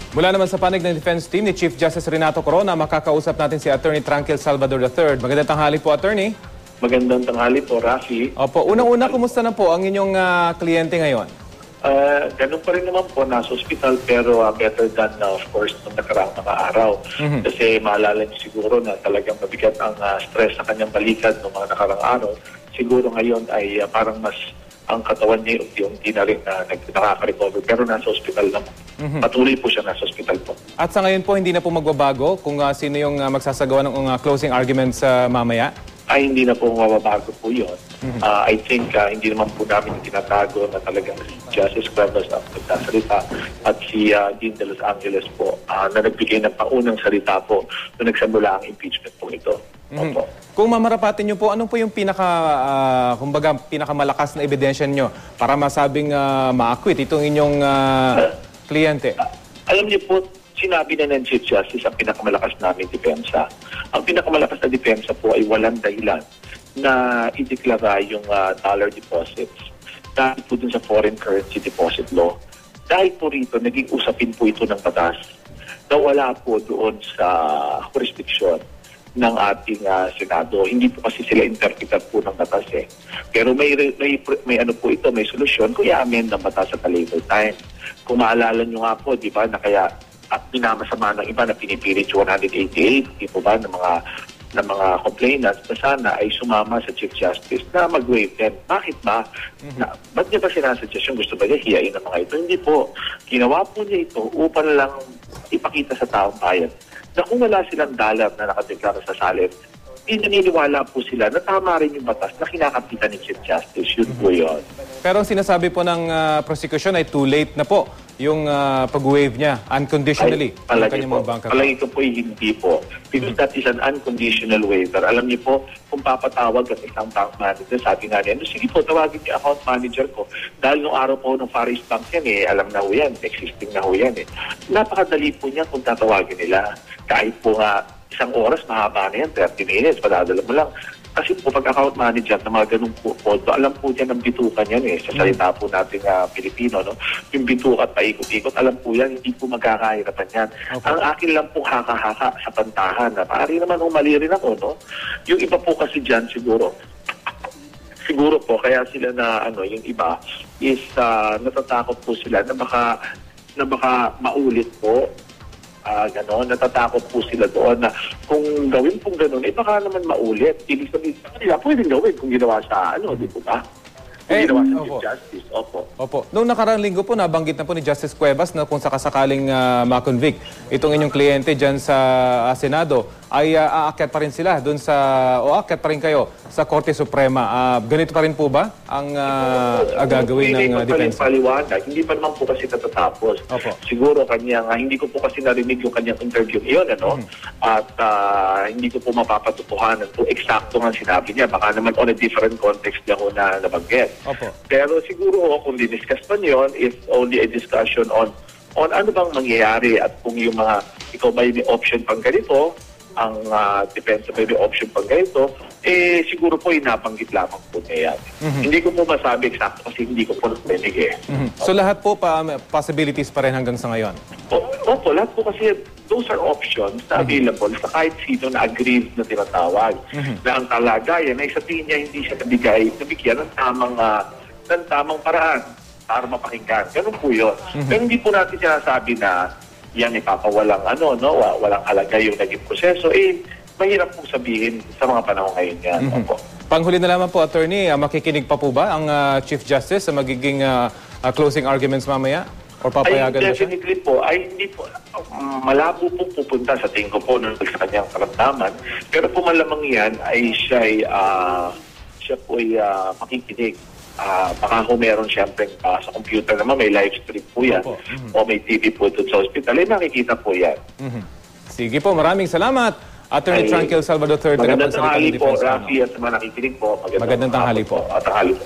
Mula naman sa panig ng defense team ni Chief Justice Renato Corona, makakausap natin si Attorney Tranquil Salvador III. Magandang tanghali po, Attorney. Magandang tanghali po, Rafi. Opo, unang-una, kumusta na po ang inyong kliyente ngayon? Ganun pa rin naman po, nasa hospital, pero better than, of course, nung nakaraang mga araw. Kasi maalala niyo siguro na talagang mabigat ang stress sa kanyang balikat noong mga nakaraang araw. Siguro ngayon ay parang mas ang katawan niya unti-unti na rin nakaka-recover, pero nasa hospital naman. Patuloy po siya nasa hospital po. At sa ngayon po, hindi na po magbabago kung sino yung magsasagawa ng closing arguments mamaya? Ay, hindi na po mababago po yun. I think hindi naman po namin tinatago na talagang si Justice Cuevas ang nagsasalita at si Dean de Los Angeles po na nagbigay ng paunang salita po nung nagsamula ang impeachment po ito. Opo. Kung mamarapatin niyo po, ano po yung pinakamalakas na ebidensya niyo para masabing ma-acquit itong inyong kliyente? Alam niyo po, sinabi na ng Chief Justice ang pinakamalakas namin depensa. Ang pinakamalakas na depensa po ay walang dahilan na ideklara yung dollar deposits dahil po dun sa foreign currency deposit law. Dahil po rito, naging usapin po ito ng batas na wala po doon sa jurisdiction ng ating Senado. Hindi po kasi sila interpretar po ng batas eh. Pero may ano po ito, may solusyon kung i-amend ng batas at a later time. Kung maalala nyo nga po, di ba, na kaya at minamasama ng iba na pinipilit 188, di po ba, ng mga complainants na sana ay sumama sa Chief Justice na mag-waive them. Bakit ba? Ba't niya ba sinasuggest yung gusto ba niya hiyain ng mga ito? Hindi po. Ginawa po niya ito upang lang ipakita sa taong bayan na kung wala silang dollar na nakadeklara sa salin, naniniwala po sila na tama rin yung batas na kinakapitan ni Chief Justice. Yun po yun. Pero ang sinasabi po ng prosecution ay too late na po yung pag-waive niya unconditionally. Palagi ko po hindi po. Because that is an unconditional waiver. Alam niyo po, kung papatawag ang isang bank manager, sabi nga niya, sige po, tawagin niyo account manager ko. Dahil nung araw po ng Far East Bank yan alam na ho yan, existing na ho yan Napakadali po niya kung tatawagin nila. Kahit po nga isang oras, mahaba na yan, 30 minutes, padadala mo lang. Kasi po pag account manager na mga ganung po, alam po niya ng bitukan yan sa salita po natin Pilipino, no? Yung bitukat paikot-ikot, alam po yan, hindi po magkakahirapan yan. Okay. Ang akin lang po haka-haka sa pantahan, na maaari naman mali rin ako, no? Yung iba po kasi dyan siguro po, kaya sila na, yung iba, is natatakot po sila na baka maulit po. Ganon, natatakot po sila doon na kung gawin pong ganon, baka naman maulit. Ibig sabihin sa kanila, pwedeng gawin kung ginawa sa di po ba? Kung ginawa sa Chief Justice, Opo. Noong nakaraang linggo po, nabanggit na po ni Justice Cuevas na kung sakasakaling ma-convict itong inyong kliyente dyan sa Senado, ay aakyat pa rin sila doon o aakyat pa rin kayo sa Korte Suprema. Ganito pa rin po ba ang gagawin ng depensa? Hindi pa naman po kasi natatapos. Siguro hindi ko po kasi narinig yung kanyang interview yun, At hindi ko po mapapatutuhanan kung eksakto nga sinabi niya. Baka naman on a different context niya ko na nabanggit. Pero siguro kung diniscuss pa niyon, if only a discussion on ano bang mangyayari at kung yung mga ikaw ba may option pang ganito, ang depensa may option pang ganito, siguro po inabanggit lamang po niya yan. Hindi ko po masabi eksakto kasi hindi ko po narinig So lahat po possibilities pa rin hanggang sa ngayon? Opo, lahat po kasi those are options na available sa kahit sino na aggrieved na tinatawag. Na ang kalagayan ay sa tingin niya hindi siya nabigyan ng tamang paraan para mapakinggan. Ganun po yun. Pero hindi po natin sinasabi na yan ipapawalang walang halaga yung naging proseso. Mahirap po sabihin sa mga panahon ngayon yan. Panghuli na lamang po, Attorney, makikinig pa po ba ang Chief Justice sa magiging closing arguments mamaya? Or papayagan ba siya? Definitely po. Hindi po. Malabo po pupunta sa tingin ko po sa kanyang karamdaman. Pero po malamang yan ay siya po ay makikinig. Baka kung meron siyempre sa computer naman, may live stream po yan. O may TV po doon sa hospital. Nakikita po yan. Sige po, maraming salamat. Attorney Tranquil Salvador III. Magandang tanghali po, Rafi, at mga nakikinig po. Magandang tanghali po. Tanghali po.